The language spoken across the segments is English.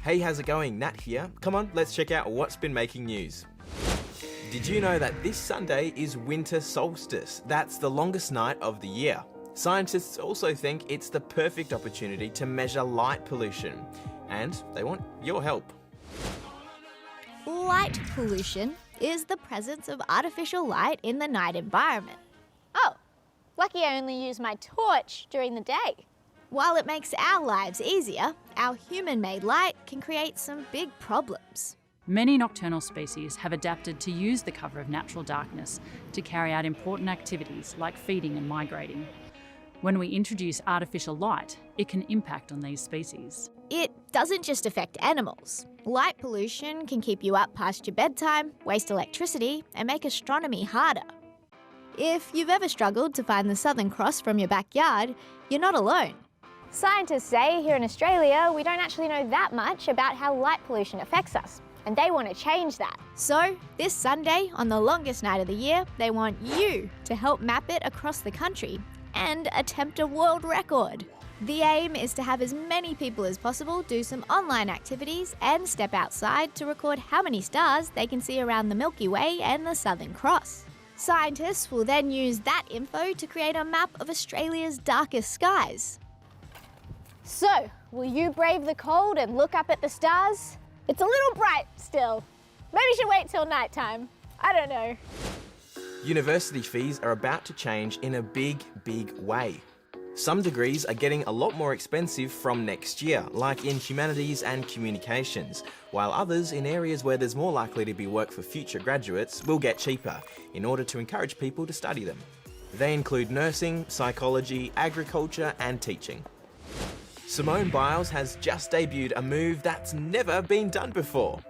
Hey, how's it going? Nat here. Come on, let's check out what's been making news. Did you know that this Sunday is winter solstice? That's the longest night of the year. Scientists also think it's the perfect opportunity to measure light pollution, and they want your help. Light pollution is the presence of artificial light in the night environment. Oh, lucky I only use my torch during the day. While it makes our lives easier, our human-made light can create some big problems. Many nocturnal species have adapted to use the cover of natural darkness to carry out important activities like feeding and migrating. When we introduce artificial light, it can impact on these species. It doesn't just affect animals. Light pollution can keep you up past your bedtime, waste electricity, and make astronomy harder. If you've ever struggled to find the Southern Cross from your backyard, you're not alone. Scientists say here in Australia, we don't actually know that much about how light pollution affects us, and they want to change that. So, this Sunday, on the longest night of the year, they want you to help map it across the country and attempt a world record. The aim is to have as many people as possible do some online activities and step outside to record how many stars they can see around the Milky Way and the Southern Cross. Scientists will then use that info to create a map of Australia's darkest skies. So, will you brave the cold and look up at the stars? It's a little bright still. Maybe you should wait till nighttime. I don't know. University fees are about to change in a big way. Some degrees are getting a lot more expensive from next year, like in humanities and communications, while others in areas where there's more likely to be work for future graduates will get cheaper in order to encourage people to study them. They include nursing, psychology, agriculture and teaching. Simone Biles has just debuted a move that's never been done before.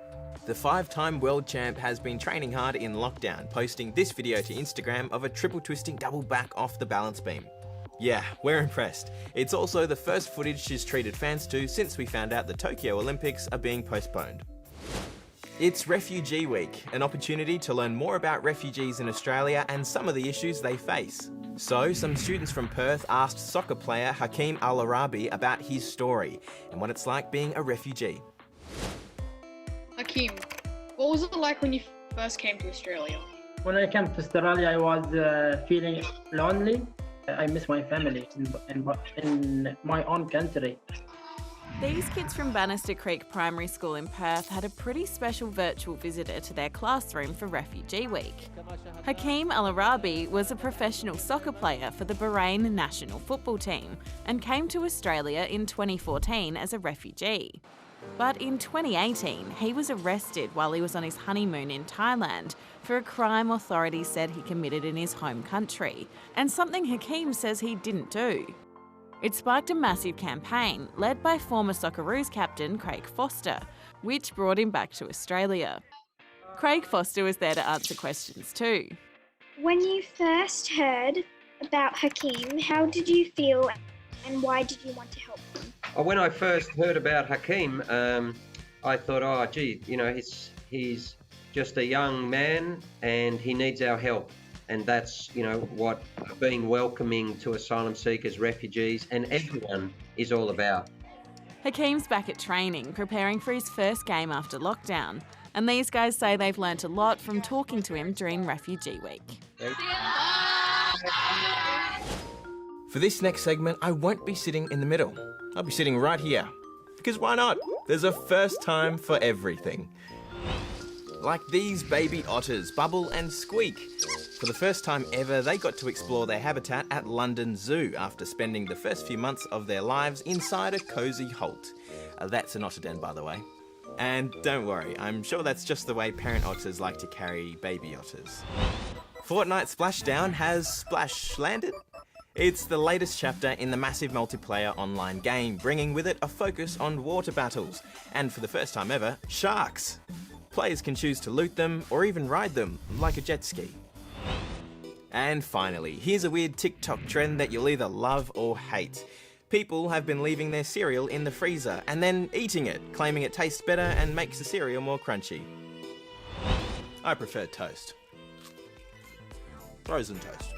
The 5-time world champ has been training hard in lockdown, posting this video to Instagram of a triple twisting double back off the balance beam. Yeah, we're impressed. It's also the first footage she's treated fans to since we found out the Tokyo Olympics are being postponed. It's Refugee Week, an opportunity to learn more about refugees in Australia and some of the issues they face. So, some students from Perth asked soccer player Hakeem Araibi about his story and what it's like being a refugee. Hakeem, what was it like when you first came to Australia? When I came to Australia, I was feeling lonely. I miss my family in my own country. These kids from Bannister Creek Primary School in Perth had a pretty special virtual visitor to their classroom for Refugee Week. Hakeem Araibi was a professional soccer player for the Bahrain national football team and came to Australia in 2014 as a refugee. But in 2018, he was arrested while he was on his honeymoon in Thailand for a crime authorities said he committed in his home country, and something Hakeem says he didn't do. It sparked a massive campaign led by former Socceroos captain Craig Foster, which brought him back to Australia. Craig Foster was there to answer questions too. When you first heard about Hakeem, how did you feel and why did you want to help him? When I first heard about Hakeem, I thought, oh, gee, you know, he's just a young man and he needs our help. And that's, you know, what being welcoming to asylum seekers, refugees, and everyone is all about. Hakeem's back at training, preparing for his first game after lockdown. And these guys say they've learnt a lot from talking to him during Refugee Week. For this next segment, I won't be sitting in the middle. I'll be sitting right here. Because why not? There's a first time for everything. Like these baby otters, Bubble and Squeak. For the first time ever, they got to explore their habitat at London Zoo after spending the first few months of their lives inside a cosy holt. That's an otter den, by the way. And don't worry, I'm sure that's just the way parent otters like to carry baby otters. Fortnite Splashdown has splash landed. It's the latest chapter in the massive multiplayer online game, bringing with it a focus on water battles, and for the first time ever, sharks. Players can choose to loot them or even ride them, like a jet ski. And finally, here's a weird TikTok trend that you'll either love or hate. People have been leaving their cereal in the freezer and then eating it, claiming it tastes better and makes the cereal more crunchy. I prefer toast. Frozen toast.